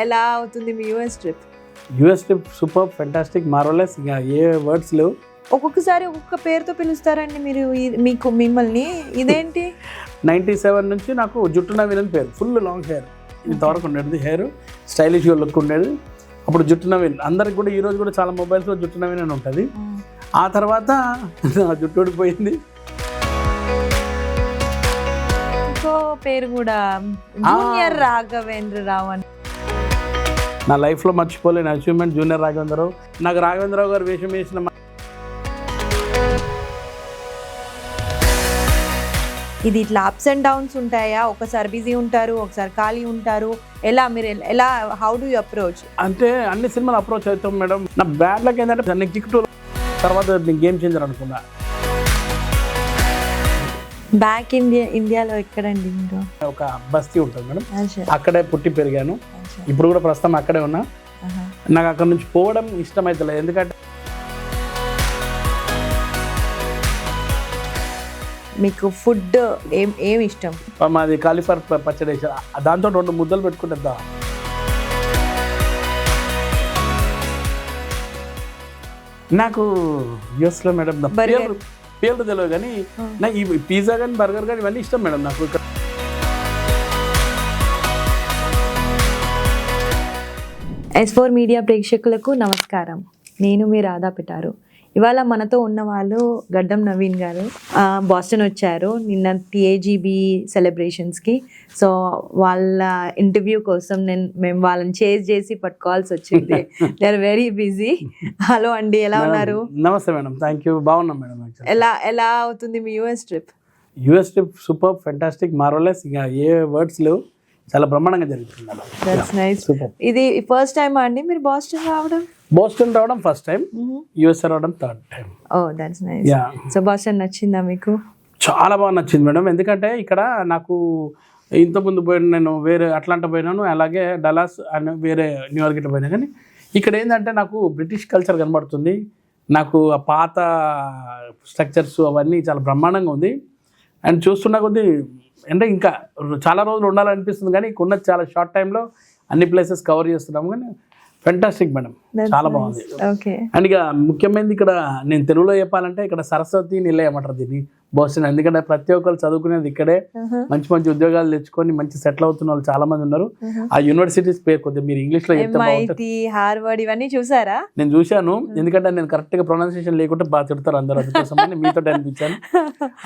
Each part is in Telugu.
ఎలా అవుతుంది మీ US trip? US trip super, fantastic, marvellous, ఇంకా ఏ వర్డ్స్ లేవు. ఒక్కొక్కసారి ఒక్కొక్క పేరుతో పిలుస్తారండి మీరు, మిమ్మల్ని ఇదేంటి? 97 నుంచి నాకు జుట్టు నవీన్ అని పేరు. ఫుల్ లాంగ్ హెయిర్, ఇంతవరకు ఉండేది హెయిర్, స్టైలిష్గా లుక్ ఉండేది. అప్పుడు జుట్టు నవీన్ అందరికి కూడా, ఈరోజు కూడా చాలా మొబైల్స్లో జుట్టు నవీన్ అని ఉంటుంది. ఆ తర్వాత జుట్టు ఊడిపోయింది. ఇంకో పేరు కూడా జూనియర్ రాఘవేంద్ర రావు అని. నా లైఫ్లో మర్చిపోలేని అచీవ్మెంట్ జూనియర్ రాఘవేంద్రరావు. నాకు రాఘవేంద్రరావు గారు వేషం వేసిన ఇది ఇట్లా అప్స్ అండ్ డౌన్స్ ఉంటాయా? ఒకసారి బిజీ ఉంటారు, ఒకసారి ఖాళీ ఉంటారు. ఎలా మీరు ఎలా హౌ డూ యూ అప్రోచ్? అంటే అన్ని సినిమాలు అప్రోచ్ అవుతాం మేడం. నా బ్యాడ్ లక్ ఏంటంటే నేను కిక్ టూ తర్వాత నేను గేమ్ చేంజర్ అనుకున్నా. బ్యాక్ ఇండియాలో ఎక్కడండి మీరు? ఒక బస్తీ ఉంటుంది మేడం, అక్కడే పుట్టి పెరిగాను. ఇప్పుడు కూడా ప్రస్తుతం అక్కడే ఉన్నా. నాకు అక్కడ నుంచి పోవడం ఇష్టం అవుతలేదు. ఎందుకంటే మీకు ఫుడ్ ఏం ఇష్టం? మాది కాలిఫ్లవర్ పచ్చడి, దాంతో 2 ముద్దలు పెట్టుకుంటా. నాకు యూఎస్లో మేడం పేర్లు తెలియదు, కానీ నాకు ఈ పిజ్జా కానీ బర్గర్ కానీ ఇవన్నీ ఇష్టం మేడం. నాకు ఇక్కడ S4 మీడియా ప్రేక్షకులకు నమస్కారం. నేను మీ రాధా పిటారు. ఇవాళ మనతో ఉన్న వాళ్ళు గడ్డం నవీన్ గారు. బాస్టన్ వచ్చారు నిన్న TAGB సెలబ్రేషన్స్కి. సో వాళ్ళ ఇంటర్వ్యూ కోసం మేము వాళ్ళని చేజ్ చేసి పట్టుకోవాల్సి వచ్చింది. They are very busy. Hello అండి, ఎలా ఉన్నారు? నమస్తే మేడం, థ్యాంక్ యూ. బాగున్నాం మేడం. ఎలా అవుతుంది మీ US trip? US trip super, fantastic, marvellous, ఇంకా ఏ వర్డ్స్ లేవు. చాలా బ్రహ్మాండంగా జరుగుతుంది. That's nice. ఇది ఫస్ట్ టైం అండి మీరు బాస్టన్ రావడం? బోస్టన్ రావడం ఫస్ట్ టైం, యూఎస్ఏ రావడం third time. Oh that's nice. So Boston నచ్చిందా మీకు? చాలా బాగా నచ్చింది మేడం. ఎందుకంటే ఇక్కడ నాకు ఇంతకుముందు పోయిన, నేను వేరే అట్లాంటా పోయినాను, అలాగే డలాస్ అండ్ వేరే న్యూయార్క్ ఇట్లా పోయినా. కానీ ఇక్కడ ఏంటంటే నాకు బ్రిటిష్ కల్చర్ కనబడుతుంది. నాకు ఆ పాత స్ట్రక్చర్స్ అవన్నీ చాలా బ్రహ్మాండంగా ఉంది. అండ్ చూస్తున్నా కొద్దీ అంటే ఇంకా చాలా రోజులు ఉండాలనిపిస్తుంది, కానీ ఉన్న చాలా షార్ట్ టైంలో అన్ని ప్లేసెస్ కవర్ చేస్తున్నాము. కానీ ఫెంటాస్టిక్ మేడం, చాలా బాగుంది. అండ్ ఇక ముఖ్యమైనది ఇక్కడ నేను తెలుగులో చెప్పాలంటే ఇక్కడ సరస్వతి నిలయం అంటారు దీన్ని బోస్టన్. ఎందుకంటే ప్రతి ఒక్కరు చదువుకునేది ఇక్కడే, మంచి మంచి ఉద్యోగాలు తెచ్చుకొని మంచి సెటిల్ అవుతున్న వాళ్ళు చాలా మంది ఉన్నారు. ఆ యూనివర్సిటీస్ పేరు కొద్దిగా మీరు ఇంగ్లీష్ లో చెప్తే, హార్వర్డ్ ఇవన్నీ చూసారా? నేను చూశాను. ఎందుకంటే నేను కరెక్ట్ గా ప్రొనౌన్సియేషన్ లేకుంటే బాగా తిడతారు అందరూ, అందుకోసం మీతో అనిపించాను.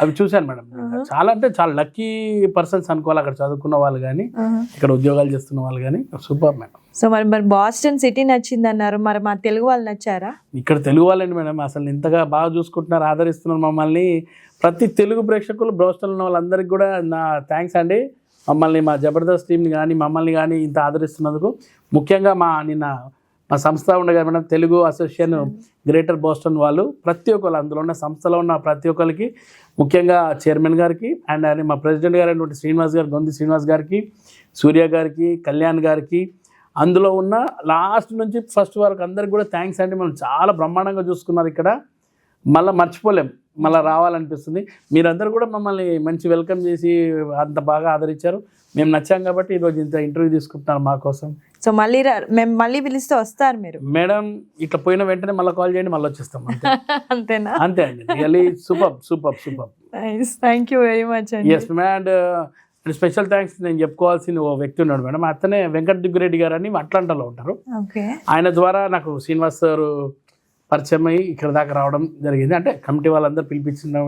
అవి చూశాను మేడం. చాలా అంటే చాలా లక్కీ పర్సన్స్ అనుకోవాలి అక్కడ చదువుకున్న వాళ్ళు కానీ, ఇక్కడ ఉద్యోగాలు చేస్తున్న వాళ్ళు కానీ. Super madam. సో మరి బాస్టన్ సిటీ నచ్చింది అన్నారు, మరి మా తెలుగు వాళ్ళు నచ్చారా? ఇక్కడ తెలుగు వాళ్ళండి మేడం, అసలు ఇంతగా బాగా చూసుకుంటున్నారు, ఆదరిస్తున్నారు మమ్మల్ని. ప్రతి తెలుగు ప్రేక్షకులు బాస్టన్లో ఉన్న వాళ్ళందరికీ కూడా నా థ్యాంక్స్ అండి. మమ్మల్ని, మా జబర్దస్త్ టీంని కానీ మమ్మల్ని కానీ ఇంత ఆదరిస్తున్నందుకు. ముఖ్యంగా మా సంస్థ ఉండగా madam, Telugu association greater Boston వాళ్ళు, ప్రతి ఒక్కరు అందులో ఉన్న సంస్థలో ఉన్న ప్రతి ఒక్కరికి, ముఖ్యంగా చైర్మన్ గారికి అండ్ మా ప్రెసిడెంట్ గారు అయినటువంటి శ్రీనివాస్ గారు, గొంది శ్రీనివాస్ గారికి, సూర్య గారికి, కళ్యాణ్ గారికి, అందులో ఉన్న లాస్ట్ నుంచి ఫస్ట్ వరకు అందరికి కూడా థ్యాంక్స్ అండి. మనం చాలా బ్రహ్మాండంగా చూసుకున్నారు ఇక్కడ. మళ్ళీ మర్చిపోలేం, మళ్ళీ రావాలనిపిస్తుంది. మీరందరూ కూడా మమ్మల్ని మంచి వెల్కమ్ చేసి అంత బాగా ఆదరించారు. మేము నచ్చాం కాబట్టి ఈరోజు ఇంత ఇంటర్వ్యూ తీసుకుంటున్నారు మా కోసం. సో మేము మళ్ళీ పిలిస్తే వస్తారు మీరు? మేడం ఇట్లా పోయిన వెంటనే మళ్ళీ కాల్ చేయండి, మళ్ళీ వచ్చేస్తాం. అంతేనా? అంతే అండి. Really super super super. Thank you very much అండి. ఎస్ అండ్ స్పెషల్ థ్యాంక్స్ నేను చెప్పుకోవాల్సిన ఓ వ్యక్తి ఉన్నాడు మేడం. అతనే వెంకట దుగ్గిరెడ్డి గారు అని అట్లాంటాలో ఉంటారు. ఆయన ద్వారా నాకు శ్రీనివాస్ సార్ పరిచయం అయ్యి ఇక్కడ దాకా రావడం జరిగింది. అంటే కమిటీ వాళ్ళందరూ పిలిపించిన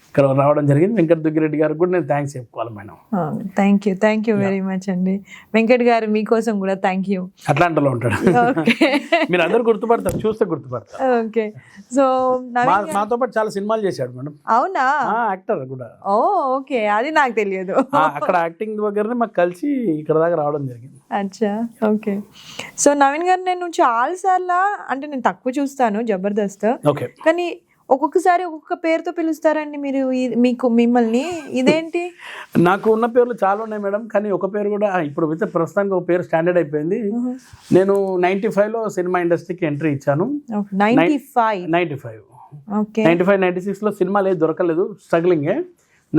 ఇక్కడ రావడం జరిగింది. వెంకట దుగ్గిరెడ్డి గారికి కూడా నేను థ్యాంక్స్ చెప్పుకోవాలి madam. Thank you very much అండి. వెంకట్ గారు మీకోసం కూడా థ్యాంక్ యూ. అట్లాంటాలో ఉంటాడు, మీరు అందరూ గుర్తుపడతారు, చూస్తే గుర్తుపడతారు. ఓకే. సో మాతో పాటు చాలా సినిమాలు చేశాడు మేడం. అవునా? యాక్టర్ కూడా. ఓకే, అది నాకు తెలియదు. అక్కడ యాక్టింగ్ దగ్గరనే మాకు కలిసి ఇక్కడ దాకా రావడం జరిగింది. అచ్చా, ఓకే. సో నవీన్ గారు, నేను చాలా సార్లు, అంటే నేను తక్కువ చూస్తాను జబర్దస్త్, కానీ ఒక్కొక్కసారి ఒక్కొక్క పేరుతో పిలుస్తారండి మీరు, మిమ్మల్ని ఇదేంటి? నాకు ఉన్న పేర్లు చాలా ఉన్నాయి మేడం, కానీ ఒక పేరు కూడా ఇప్పుడు ప్రస్తుతానికి ఒక పేరు స్టాండర్డ్ అయిపోయింది. నేను 95లో సినిమా ఇండస్ట్రీకి ఎంట్రీ ఇచ్చాను. 95 96లో సినిమాలు ఏది దొరకలేదు, స్ట్రగ్లింగే.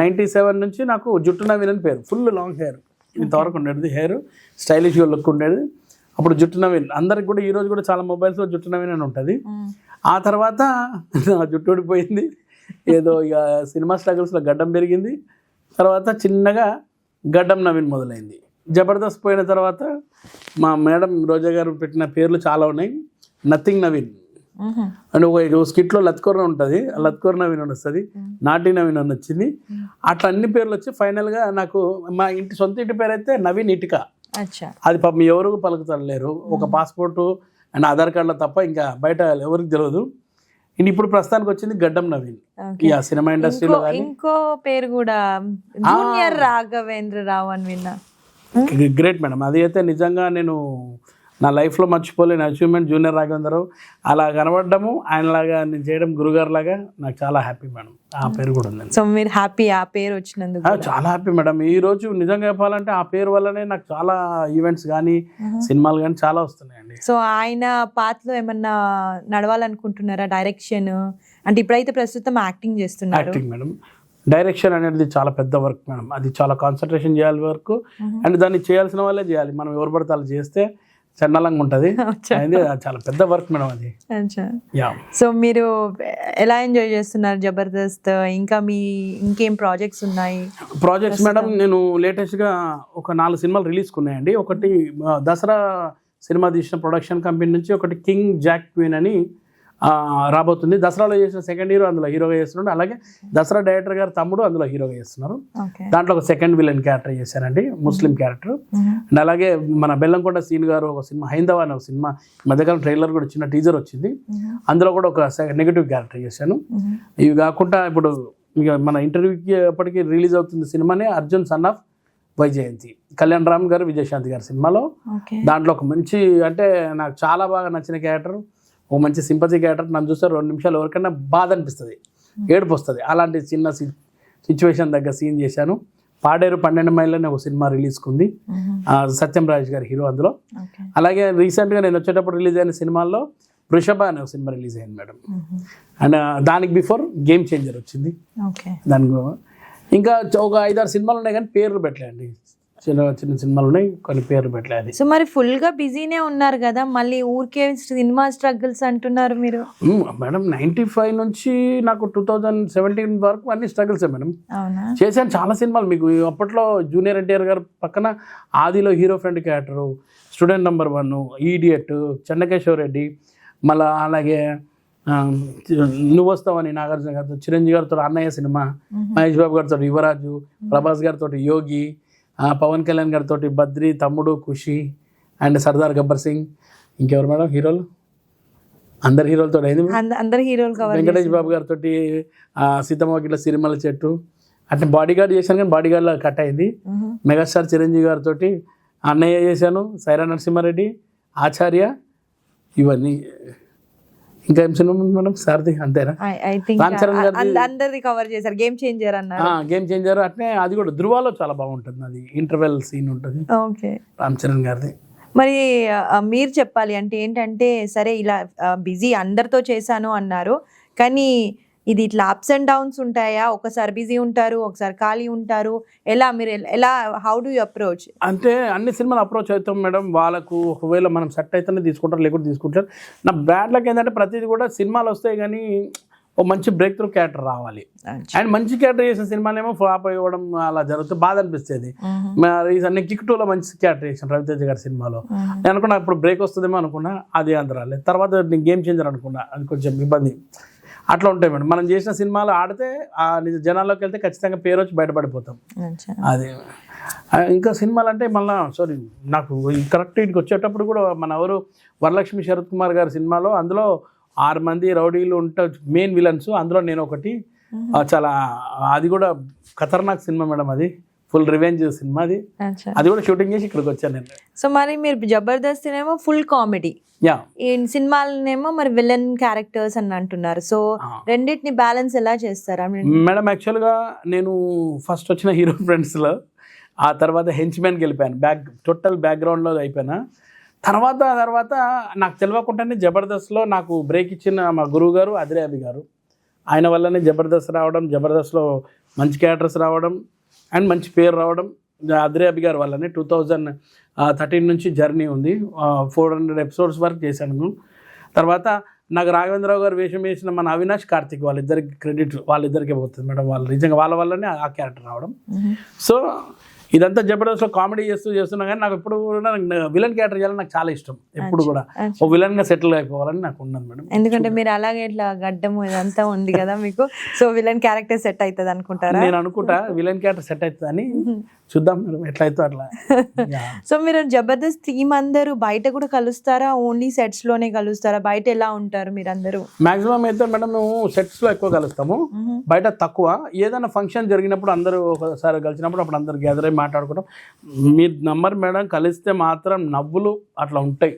97 నుంచి నాకు జుట్టు నవీన్ అని పేరు. ఫుల్ లాంగ్ హెయిర్, ఇంతవరకు ఉండేది హెయిర్, స్టైలిష్గా లుక్ ఉండేది. అప్పుడు జుట్టు నవీన్ అందరికి కూడా ఈ రోజు కూడా చాలా మొబైల్స్లో జుట్టు నవీన్ అని ఉంటుంది. ఆ తర్వాత నా జుట్టు ఊడిపోయింది, ఏదో ఇక సినిమా స్ట్రగుల్స్లో గడ్డం పెరిగింది, తర్వాత చిన్నగా గడ్డం నవీన్ మొదలైంది. జబర్దస్త్ పోయిన తర్వాత మా మేడం రోజా గారు పెట్టిన పేర్లు చాలా ఉన్నాయి. నథింగ్ నవీన్ అంటే ఒక స్కిట్లో లత్కోర్ ఉంటుంది, లత్కోర్ నవీన్ అని వస్తుంది, నాటి నవీన్ అని వచ్చింది. అట్లా అన్ని పేర్లు వచ్చి ఫైనల్గా నాకు మా సొంత ఇంటి పేరు అయితే నవీన్ ఇటుక. అది పాపం ఎవరు పలుకుతలేరు, ఒక పాస్పోర్టు అండ్ ఆధార్ కార్డులో తప్ప ఇంకా బయట ఎవరికి తెలియదు. ఇప్పుడు ప్రస్తుతానికి వచ్చింది గడ్డం నవీన్. సినిమా ఇండస్ట్రీలో ఇంకో పేరు కూడా జూనియర్ రాఘవేంద్ర రావు అని విన్నా. గ్రేట్ మేడం, అది అయితే నిజంగా నేను నా లైఫ్లో మర్చిపోలేని అచీవ్మెంట్. జూనియర్ రాఘవేంద్రరావు అలా కనబడము, ఆయనలాగా నేను చేయడం, గురుగారు లాగా నాకు చాలా హ్యాపీ మేడం. ఆ పేరు కూడా ఉంది. సో మీరు హ్యాపీ ఆ పేరు వచ్చినందుకు? చాలా హ్యాపీ మేడం. ఈ రోజు నిజంగా చెప్పాలంటే ఆ పేరు వల్లనే నాకు చాలా ఈవెంట్స్ కానీ సినిమాలు కానీ చాలా వస్తున్నాయండి. సో ఆయన పాత్రలో ఏమన్నా నడవాలనుకుంటున్నారా? డైరెక్షన్ అంటే ఇప్పుడైతే ప్రస్తుతం యాక్టింగ్ చేస్తున్నారు. యాక్టింగ్ మేడం, డైరెక్షన్ అనేది చాలా పెద్ద వర్క్ మేడం. అది చాలా కాన్సన్ట్రేషన్ చేయాలి వర్క్, అండ్ దాన్ని చేయాల్సిన వాళ్ళే చేయాలి. మనం ఎవరు పడితే వాళ్ళు చేస్తే చండాలంగా ఉంటుంది. చాలా పెద్ద వర్క్ మేడం అది. సో మీరు ఎలా ఎంజాయ్ చేస్తున్నారు జబర్దస్త్? ఇంకా ఇంకేం ప్రాజెక్ట్స్ ఉన్నాయి? ప్రాజెక్ట్స్ మేడం, నేను లేటెస్ట్గా ఒక 4 సినిమాలు రిలీజ్ ఉన్నాయండి. ఒకటి దసరా సినిమా తీసిన ప్రొడక్షన్ కంపెనీ నుంచి ఒకటి కింగ్ జాక్ క్వీన్ అని రాబోతుంది. దసరాలో చేసిన సెకండ్ హీరో అందులో హీరోగా చేస్తున్నాడు. అలాగే దసరా డైరెక్టర్ గారు తమ్ముడు అందులో హీరోగా చేస్తున్నారు. దాంట్లో ఒక సెకండ్ విలన్ క్యారెక్టర్ చేశారండి, ముస్లిం క్యారెక్టర్. అండ్ అలాగే మన బెల్లంకొండ సీన్ గారు ఒక సినిమా హైందవ అనే ఒక సినిమా మధ్యకాలం ట్రైలర్ కూడా చిన్న టీజర్ వచ్చింది, అందులో కూడా ఒక నెగిటివ్ క్యారెక్టర్ చేశాను. ఇవి కాకుండా ఇప్పుడు ఇక మన ఇంటర్వ్యూకి ఎప్పటికీ రిలీజ్ అవుతుంది సినిమానే అర్జున్ సన్ ఆఫ్ వైజయంతి, కళ్యాణ్ రామ్ గారు విజయశాంతి గారి సినిమాలో. దాంట్లో ఒక మంచి అంటే నాకు చాలా బాగా నచ్చిన క్యారెక్టర్, ఒక మంచి సింపతి క్యారెక్టర్. నన్ను చూస్తే 2 నిమిషాలు ఎవరికైనా బాధ అనిపిస్తుంది, ఏడుపు వస్తుంది. అలాంటి చిన్న సిచ్యువేషన్ దగ్గర సీన్ చేశాను. పాడేరు 12 మైళ్ళని ఒక సినిమా రిలీజ్కుంది, సత్యం రాజ్ గారి హీరో అందులో. అలాగే రీసెంట్గా నేను వచ్చేటప్పుడు రిలీజ్ అయిన సినిమాల్లో వృషభ అనే ఒక సినిమా రిలీజ్ అయింది మేడం. అండ్ దానికి బిఫోర్ గేమ్ చేంజర్ వచ్చింది. దానికి ఇంకా ఒక 5-6 సినిమాలు ఉన్నాయి కానీ పేర్లు పెట్టలేండి, చిన్న చిన్న సినిమాలు ఉన్నాయి, కొన్ని పేర్లు పెట్టలేదు. సో మరి ఫుల్ గా బిజీనే ఉన్నారు కదా, మళ్ళీ ఊరికే సినిమా స్ట్రగుల్స్ అంటున్నారు మీరు? మేడం 95 నుంచి నాకు 2017 వరకు అన్ని స్ట్రగుల్స్ మేడం. చేశాను చాలా సినిమాలు. మీకు అప్పట్లో జూనియర్ ఎన్టీఆర్ గారు పక్కన ఆదిలో hero friend character, student number 1, idiot, Chennakeswara Reddy, మళ్ళీ అలాగే నువ్వు వస్తావని నాగార్జున గారితో, చిరంజీవి గారితో అన్నయ్య సినిమా, మహేష్ బాబు గారితో యువరాజు, ప్రభాస్ గారితో యోగి, పవన్ కళ్యాణ్ గారితో బద్రి, తమ్ముడు, ఖుషి అండ్ సర్దార్ గబ్బర్ సింగ్. ఇంకెవరు మేడం హీరోలు? అందరు హీరోలతో అయింది. అందరు హీరోలు. వెంకటేష్ బాబు గారితో సీతమ్మ గిట్ల సిరిమల చెట్టు, అట్లా బాడీ గార్డ్ చేశాను కానీ బాడీ గార్డ్లో కట్ అయింది. మెగాస్టార్ చిరంజీవి గారితో అన్నయ్య చేశాను, సైరా నరసింహారెడ్డి, ఆచార్య, ఇవన్నీ. ఇంకా ఏం సినిమా మేడం? సారథి అంతేనా? అందరిది కవర్ చేశారు. గేమ్ చేంజర్ అన్నారు. గేమ్ చేంజర్ అట్నే, అది కూడా ధృవాలో చాలా బాగుంటుంది, అది ఇంటర్వెల్ సీన్ ఉంటుంది రామ్ చరణ్ గారిది. మరి మీరు చెప్పాలి అంటే ఏంటంటే, సరే ఇలా బిజీ అందరితో చేశాను అన్నారు కానీ ఇది ఇట్లా అప్స్ అండ్ డౌన్స్ ఉంటాయా? ఒకసారి బిజీ ఉంటారు, ఒకసారి ఖాళీ ఉంటారు, ఎలా మీరు ఎలా హౌ డూ యూ అప్రోచ్? అంటే అన్ని సినిమాలు అప్రోచ్ అవుతాం మేడం. వాళ్ళకు ఒకవేళ మనం సెట్ అయితేనే తీసుకుంటారు, లేకుంటే తీసుకుంటారు. నా బ్యాడ్ లక్ ఏంటంటే ప్రతిదీ కూడా సినిమాలు వస్తాయి కానీ ఓ మంచి బ్రేక్ త్రూ క్యారెక్టర్ రావాలి. అండ్ మంచి క్యారెక్టర్ చేసిన సినిమాలేమో ఫ్లాప్ అవ్వడం అలా జరుగుతుంది, బాధ అనిపిస్తుంది. నేను కిక్ 2లో మంచి క్యారెక్టర్ చేశాను రవితేజ గారి సినిమాలో. నేను అనుకున్నా ఇప్పుడు బ్రేక్ వస్తుందేమో అనుకున్నా, అది అందరాలేదు. తర్వాత నేను గేమ్ చేంజర్ అనుకున్నా, అది కొంచెం ఇబ్బంది. అట్లా ఉంటాయి మేడం. మనం చేసిన సినిమాలు ఆడితే ఆ నిజ జనాల్లోకి వెళ్తే ఖచ్చితంగా పేరు వచ్చి బయటపడిపోతాం. అది ఇంకా సినిమాలు అంటే మళ్ళీ సారీ నాకు కరెక్ట్ ఇంటికి వచ్చేటప్పుడు కూడా మన ఎవరు వరలక్ష్మి శరత్ కుమార్ గారి సినిమాలో, అందులో 6 మంది రౌడీలు ఉంటారు మెయిన్ విలన్స్, అందులో నేను ఒకటి. చాలా అది కూడా ఖతర్నాక్ సినిమా మేడం, అది ఫుల్ రివెంజ్ సినిమా. అది కూడా షూటింగ్ చేసి ఇక్కడికి వచ్చాను నేను. సో మరి మీరు జబర్దస్త్ ఏమో ఫుల్ కామెడీ, ఈ సినిమాలనేమో మరి విలన్ క్యారెక్టర్స్ అని అంటున్నారు. సో రెండింటిని బ్యాలెన్స్ ఎలా చేస్తారా మేడం? యాక్చువల్గా నేను ఫస్ట్ వచ్చిన హీరో ఫ్రెండ్స్లో, ఆ తర్వాత హెంచ్మెన్కి వెళ్ళిపోయాను, టోటల్ బ్యాక్గ్రౌండ్లో అయిపోయినా. తర్వాత నాకు తెలియకుండానే జబర్దస్త్లో నాకు బ్రేక్ ఇచ్చిన మా గురువు గారు అదిరే అభి గారు, ఆయన వల్లనే జబర్దస్త్ రావడం, జబర్దస్త్లో మంచి క్యారెక్టర్స్ రావడం అండ్ మంచి పేరు రావడం. అద్రే అభి గారు వాళ్ళని 2013 నుంచి జర్నీ ఉంది. 400 ఎపిసోడ్స్ వరకు చేశాను. తర్వాత నాకు రాఘవేంద్రరావు గారు వేషం వేసిన మన అవినాష్ కార్తిక్ వాళ్ళిద్దరికి క్రెడిట్ వాళ్ళిద్దరికే పోతుంది మేడం. వాళ్ళు నిజంగా వాళ్ళ వల్లనే ఆ క్యారెక్టర్ రావడం. సో ఇదంతా జబర్దస్త్లో కామెడీ చేస్తున్నా కానీ నాకు ఎప్పుడు కూడా విలన్ క్యారెక్టర్ చేయాలని నాకు చాలా ఇష్టం. ఎప్పుడు కూడా ఓ విలన్గా సెటిల్ అయిపోవాలని నాకు ఉన్నది మేడం. ఎందుకంటే మీరు అలాగే ఇట్లా గడ్డం ఇదంతా ఉంది కదా మీకు, సో విలన్ క్యారెక్టర్ సెట్ అవుతుంది అనుకుంటారా? నేను అనుకుంటా విలన్ క్యారెక్టర్ సెట్ అవుతుంది అని. చూద్దాం మేడం ఎట్లా అవుతుందో అట్లా. సో మీరు జబర్దస్త్ టీమ్ అందరూ బయట కూడా కలుస్తారా, ఓన్లీ సెట్స్ లోనే కలుస్తారా? బయట ఎలా ఉంటారు మీరు అందరూ? మాక్సిమం అయితే మేడం మేము సెట్స్ లో ఎక్కువ కలుస్తాము, బయట తక్కువ. ఏదైనా ఫంక్షన్ జరిగినప్పుడు అందరూ ఒకసారి కలిసినప్పుడు అప్పుడు అందరు గ్యాదర్ అయ్యి మాట్లాడుకుంటాం. మీ నంబర్ మేడం కలిస్తే మాత్రం నవ్వులు అట్లా ఉంటాయి.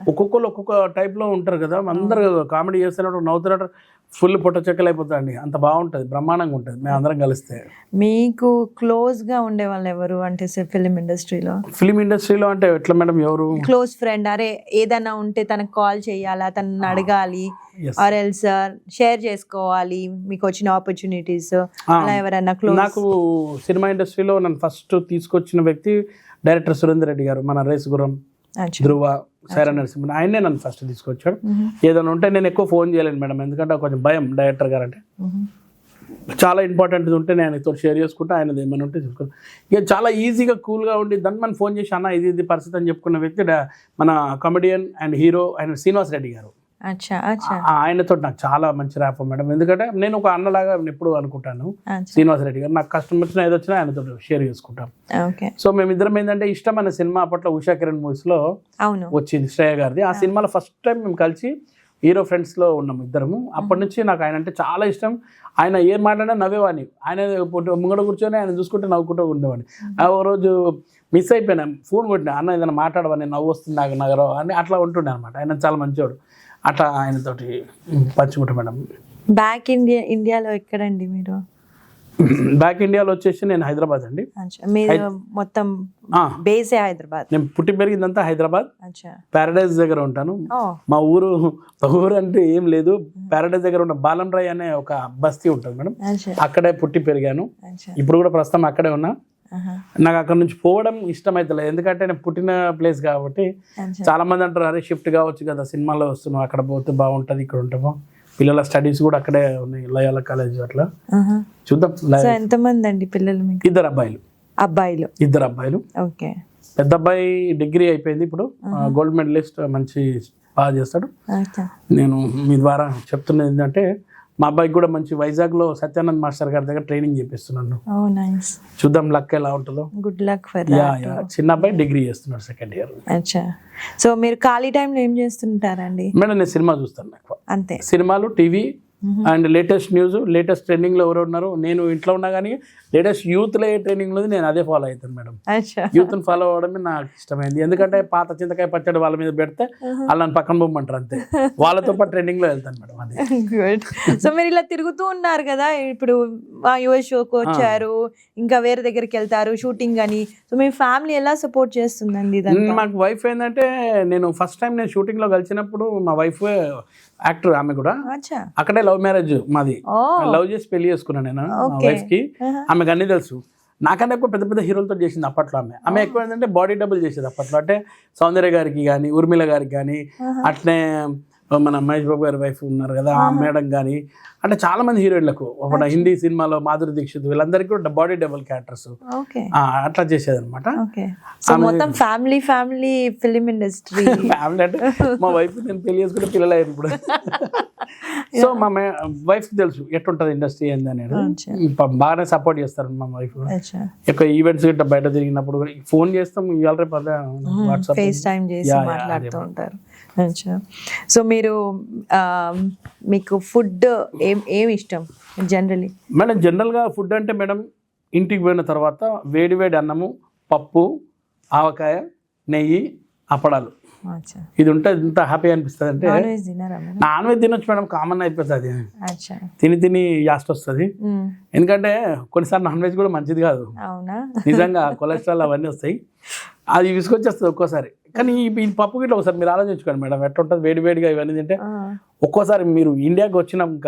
ఒక్కొక్కరు ఒక్కొక్క టైప్ లో ఉంటారు కదా, అందరు కామెడీ చేస్తున్నట్టు నవ్వుతున్నట్టు ఫుల్ పొట్ట చెక్కలు అయిపోతాయండి. అంత బాగుంటుంది, బ్రహ్మాండంగా ఉంటుంది మేము అందరం కలిస్తే. మీకు క్లోజ్ గా ఉండే వాళ్ళు ఎవరు అంటే ఫిలిం ఇండస్ట్రీలో? ఫిలిం ఇండస్ట్రీలో అంటే ఎట్లా మేడం? ఎవరు క్లోజ్ ఫ్రెండ్? అరే ఏదైనా ఉంటే తనకు కాల్ చేయాలా, తనని అడగాలి, ఆర్ ఎల్స్ షేర్ చేసుకోవాలి మీకు వచ్చిన ఆపర్చునిటీస్, అలా ఎవరైనా క్లోజ్? నాకు సినిమా ఇండస్ట్రీలో నన్ను ఫస్ట్ తీసుకొచ్చిన వ్యక్తి డైరెక్టర్ సురేందర్ రెడ్డి గారు. మన రేస్ గురం, ధ్రువ, సైరా నరసింహ, ఆయనే నన్ను ఫస్ట్ తీసుకొచ్చాడు. ఏదైనా ఉంటే నేను ఎక్కువ ఫోన్ చేయలేను మేడం, ఎందుకంటే కొంచెం భయం డైరెక్టర్ గారు అంటే. చాలా ఇంపార్టెంట్ ఉంటే నేను ఆయనతో షేర్ చేసుకుంటా, ఆయనది ఏమైనా ఉంటే చూసుకుంటాను. ఇక చాలా ఈజీగా కూల్గా ఉండి దాన్ని మనం ఫోన్ చేసి అన్న ఇది పరిస్థితి అని చెప్పుకున్న వ్యక్తి మన కమెడియన్ అండ్ హీరో ఆయన శ్రీనివాస్ రెడ్డి గారు. ఆయనతో నాకు చాలా మంచి ర్యాప్ మేడం, ఎందుకంటే నేను ఒక అన్నలాగా ఎప్పుడు అనుకుంటాను. శ్రీనివాస్ రెడ్డి గారు నాకు కష్టం వచ్చినా ఏది వచ్చినా ఆయనతో షేర్ చేసుకుంటాం. సో మేమిద్దరం ఏంటంటే ఇష్టమైన సినిమా అప్పట్లో ఉషా కిరణ్ మూవీస్ లో వచ్చింది శ్రేయ గారిది. ఆ సినిమాలో ఫస్ట్ టైం మేము కలిసి హీరో ఫ్రెండ్స్ లో ఉన్నాం ఇద్దరము. అప్పటి నుంచి నాకు ఆయన అంటే చాలా ఇష్టం. ఆయన ఏం మాట్లాడినా నవ్వేవాడిని. ఆయన ముంగడ కూర్చొని ఆయన చూసుకుంటే నవ్వుకుంటూ ఉండేవాడిని. ఓ రోజు మిస్ అయిపోయినా, ఫోన్ కొట్టినా, అన్న ఏదైనా మాట్లాడవని, నవ్వు వస్తుంది నాకు నగరం అని అట్లా ఉంటుండే అనమాట. ఆయన చాలా మంచివాడు. అట్లా ఆయనతోటి పంచుకుంటాం మేడం. బ్యాక్ ఇండియాలో ఎక్కడండి మీరు? బ్యాక్ ఇండియాలో వచ్చేసి నేను హైదరాబాద్ అండి. మీరు మొత్తం బేసే హైదరాబాద్? నేను పుట్టి పెరిగిందంతా హైదరాబాద్, ప్యారడైజ్ దగ్గర ఉంటాను. మా ఊరు అంటే ఏం లేదు, ప్యారడైజ్ దగ్గర ఉన్న బాలంరాయ్ అనే ఒక బస్తీ ఉంటుంది మేడం, అక్కడే పుట్టి పెరిగాను. ఇప్పుడు కూడా ప్రస్తుతం అక్కడే ఉన్నా. నాకు అక్కడ నుంచి పోవడం ఇష్టం అవుతలేదు, ఎందుకంటే నేను పుట్టిన ప్లేస్ కాబట్టి. చాలా మంది అంటారు అరే షిఫ్ట్ కావచ్చు కదా, సినిమాలో వస్తున్నావు, అక్కడ పోతే బాగుంటుంది, ఇక్కడ ఉంటాము. పిల్లల స్టడీస్ కూడా అక్కడే ఉన్నాయి, లయాల కాలేజ్ అట్లా. చూద్దాం. ఎంతమంది అండి పిల్లలు? ఇద్దరు అబ్బాయిలు. ఇద్దరు అబ్బాయిలు. పెద్ద అబ్బాయి డిగ్రీ అయిపోయింది ఇప్పుడు, గోల్డ్ మెడలిస్ట్, మంచి బాగా చేస్తాడు. నేను మీ ద్వారా చెప్తున్నది ఏంటంటే మా అబ్బాయికి కూడా మంచి వైజాగ్ లో సత్యానంద్ మాస్టర్ గారి దగ్గర ట్రైనింగ్ చేపిస్తున్నాను. చూద్దాం లక్ ఎలా ఉంటుందో. గుడ్ లక్ ఫర్ చిన్న అబ్బాయి డిగ్రీ చేస్తున్నాడు, సెకండ్ ఇయర్. సో మీరు ఖాళీ టైంలో ఏం చేస్తుంటారండి? మేడం నేను సినిమా చూస్తాను, అంతే. సినిమాలు, TV and latest news, latest trending లో ఎవరు ఉన్నారు. నేను ఇంట్లో ఉన్నా కానీ లేటెస్ట్ యూత్ లో ఏ ట్రెండింగ్ లో నేను అదే ఫాలో అవుతాను మేడం. యూత్ ని ఫాలో అవ్వడమే నాకు ఇష్టమైంది, ఎందుకంటే పాత చింతకాయ పచ్చడి వాళ్ళ మీద పెడితే వాళ్ళని పక్కన పోమంటారు, అంతే. వాళ్ళతో పాటు ట్రెండింగ్ లో వెళ్తాను మేడం. అది గుడ్. సో మీరు ఇలా తిరుగుతూ ఉన్నారు కదా, ఇప్పుడు మా యుఎస్ షోకి వచ్చారు, ఇంకా వేరే దగ్గరికి వెళ్తారు షూటింగ్ అని. సో మీ ఫ్యామిలీ ఎలా సపోర్ట్ చేస్తుందండి? మాకు వైఫ్ ఏంటంటే, నేను ఫస్ట్ టైం నేను షూటింగ్ లో కలిసినప్పుడు మా వైఫ్ యాక్టర్, ఆమె కూడా అక్కడే లవ్ మ్యారేజ్ మాది, లవ్ చేసి పెళ్లి చేసుకున్నాను నేను మా వైఫ్ కి. ఆమెకు అన్ని తెలుసు, నాకన్నా ఎక్కువ పెద్ద పెద్ద హీరోలతో చేసింది అప్పట్లో. ఆమె ఎక్కువ ఏంటంటే బాడీ డబుల్ చేసేది అప్పట్లో, అంటే సౌందర్య గారికి కానీ, ఉర్మిళ గారికి కానీ, అట్నే మన మహేష్ బాబు గారి వైఫ్ ఉన్నారు కదా ఆ మేడం కానీ, అంటే చాలా మంది హీరోయిన్లకు ఒక హిందీ సినిమాలో మాధురి దీక్షిత్ వీళ్ళందరికీ కూడా బాడీ డబుల్ క్యారెక్టర్స్ అట్లా చేసేది అనమాట. Family film industry. ఫ్యామిలీ అంటే మా వైఫ్ నేను పెళ్లి చేసుకుంటే పిల్లలు అయ్యారు ఇప్పుడు. సో మా వైఫ్ కి తెలుసు ఎట్టుంటది ఇండస్ట్రీ ఏంది అనేది, బాగానే సపోర్ట్ చేస్తారు మా వైఫ్. ఎక్కువ ఈవెంట్స్ గిట్ట బయట తిరిగినప్పుడు ఫోన్ చేస్తాం, ఇవాళ రేపు వాట్సాప్ ఫేస్ టైం చేసి మాట్లాడుతూ ఉంటారు. సో మీరు మీకు ఫుడ్ ఏమి ఇష్టం జనరలీ? మేడం జనరల్గా ఫుడ్ అంటే మేడం ఇంటికి పోయిన తర్వాత వేడి వేడి అన్నము, పప్పు, ఆవకాయ, నెయ్యి, అప్పడాలు, ఇది ఉంటే ఎంత హ్యాపీ అనిపిస్తుంది అంటే. నాన్ వెజ్ తినొచ్చు మేడం, కామన్ అయిపోతుంది, తిని తిని యాస్ట్ వస్తుంది. ఎందుకంటే కొన్నిసార్లు నాన్ వెజ్ కూడా మంచిది కాదు నిజంగా, కొలెస్ట్రాల్ అవన్నీ వస్తాయి, అది విసుకొచ్చేస్తుంది ఒక్కోసారి. కానీ ఈ పప్పు గిట్ల ఒకసారి మీరు ఆలోచించుకోండి మేడం, ఎట్లా ఉంటుంది వేడి వేడిగా ఇవన్నీ తింటే. ఒక్కోసారి మీరు ఇండియాకి వచ్చినాక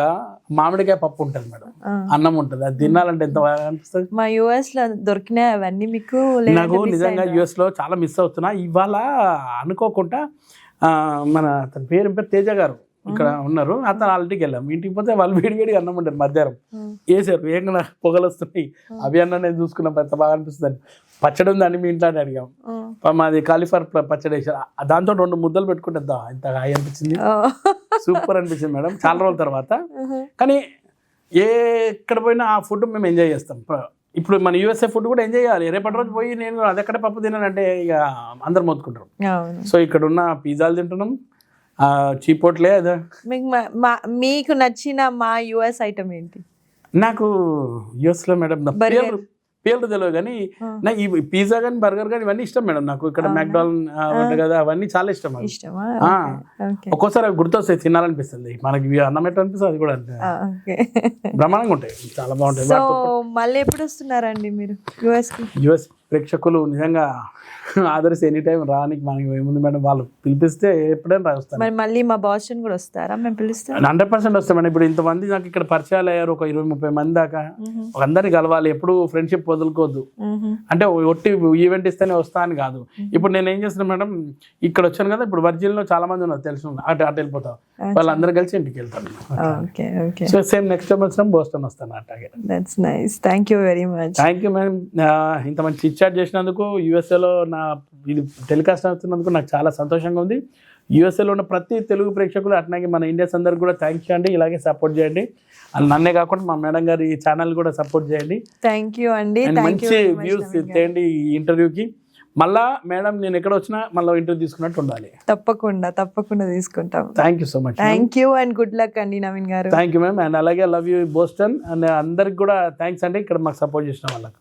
మామిడికాయ పప్పు ఉంటుంది మేడం, అన్నం ఉంటుంది, అది తినాలంటే ఎంత బాగా అనిపిస్తుంది. మా యుఎస్ లో దొరికినాయి అవన్నీ మీకు? నాకు నిజంగా యుఎస్ లో చాలా మిస్ అవుతున్నా. ఇవాళ అనుకోకుండా మన అతని పేరు తేజ గారు ఇక్కడ ఉన్నారు, అతను వాళ్ళ వెళ్ళాం. ఇంటికి పోతే వాళ్ళు వేడివేడిగా అన్నం ఉంటారు, మధ్యాహ్నం వేసారు, ఏం పొగలు వస్తున్నాయి. అవి అన్న నేను చూసుకున్నాం, ఎంత బాగా అనిపిస్తుంది. పచ్చడి ఉందని మీ ఇంట్లో అడిగాం, మాది కాలీఫ్లవర్ పచ్చడి వేసారు, దాంతో 2 ముద్దలు పెట్టుకుంటే ఇంత హాయి అనిపించింది, సూపర్ అనిపించింది మేడం చాలా రోజుల తర్వాత. కానీ ఎక్కడ పోయినా ఆ ఫుడ్ మేము ఎంజాయ్ చేస్తాం. ఇప్పుడు మన యూఎస్ఏ ఫుడ్ కూడా ఎంజాయ్ చేయాలి. రేపటి రోజు పోయి నేను అదెక్కడే పప్పు తిన్నానంటే ఇక అందరు మొత్తుకుంటారు. సో ఇక్కడ ఉన్న పిజ్జాలు తింటున్నాం, చీపోట్లే అదే. మీకు నచ్చిన మా యుఎస్ ఐటమ్ ఏంటి? నాకు యుఎస్ లో మేడం పేర్లు తెలియదు, కానీ నాకు ఈ పిజ్జా కానీ బర్గర్ కానీ ఇవన్నీ ఇష్టం మేడం. నాకు ఇక్కడ మ్యాక్డోనల్డ్ కదా అవన్నీ చాలా ఇష్టం. ఒక్కోసారి అవి గుర్తొస్తాయి, తినాలనిపిస్తుంది. మనకి అన్నం ఎట్లా అనిపిస్తుంది అది కూడా బ్రహ్మాండంగా ఉంటాయి, చాలా బాగుంటాయి. మళ్ళీ ఎప్పుడు వస్తున్నారండి మీరు యుఎస్ ప్రేక్షకులు? నిజంగా ఆదర్శ్ ఎనీ టైం రానికి మనకి ఏముంది మేడం, వాళ్ళు పిలిపిస్తే ఎప్పుడైనా రాస్తాను. మళ్ళీ మా బాస్టన్ కూడా వస్తారా? మేము పిలుస్తాం, 100% వస్తాం మేడం. ఇప్పుడు ఇంతమంది నాకు ఇక్కడ పరిచయాలు అయ్యారు, ఒక 20-30 మంది దాకా. అందరినీ కలవాలి, ఎప్పుడు ఫ్రెండ్షిప్ వదులుకోవద్దు. అంటే ఒట్టి ఈవెంట్ ఇస్తేనే వస్తా అని కాదు. ఇప్పుడు నేను ఏం చేస్తున్నా మేడం, ఇక్కడ వచ్చాను కదా, ఇప్పుడు వర్జిన్ లో చాలా మంది ఉన్నారు తెలిసిన, అటు వెళ్ళిపోతాం, వాళ్ళందరూ కలిసి ఇంటికి వెళ్తాను. సో సేమ్ నెక్స్ట్ టైం వచ్చిన బోస్టన్ వస్తాను అట్లాగే. Thank you very much. Thank you madam, ఇంత మంచి చిట్చాట్ చేసినందుకు. యూఎస్ఏలో నా ఇది టెలికాస్ట్ అవుతున్నందుకు నాకు చాలా సంతోషంగా ఉంది. యూఎస్ఏలో ఉన్న ప్రతి తెలుగు ప్రేక్షకులు అట్లాగే మన ఇండియన్స్ అందరికి కూడా థ్యాంక్ యూ అండి. ఇలాగే సపోర్ట్ చేయండి, అది నన్నే కాకుండా మా మేడం గారి ఛానల్ కూడా సపోర్ట్ చేయండి. థ్యాంక్ యూ అండి, మంచి వ్యూస్ తేండి ఈ ఇంటర్వ్యూకి. మళ్ళా మేడం నేను ఎక్కడ వచ్చినా మళ్ళీ ఇంటర్వ్యూ తీసుకున్నట్టు ఉండాలి. తప్పకుండా తీసుకుంటాం. Thank you so much. Thank you and good luck అండి నవీన్ గారు. థ్యాంక్ యూ మ్యామ్, అండ్ అలాగే లవ్ యూ బోస్టన్. అండ్ అందరికి కూడా థ్యాంక్స్ అండి ఇక్కడ మాకు సపోర్ట్ చేసిన వాళ్ళకి.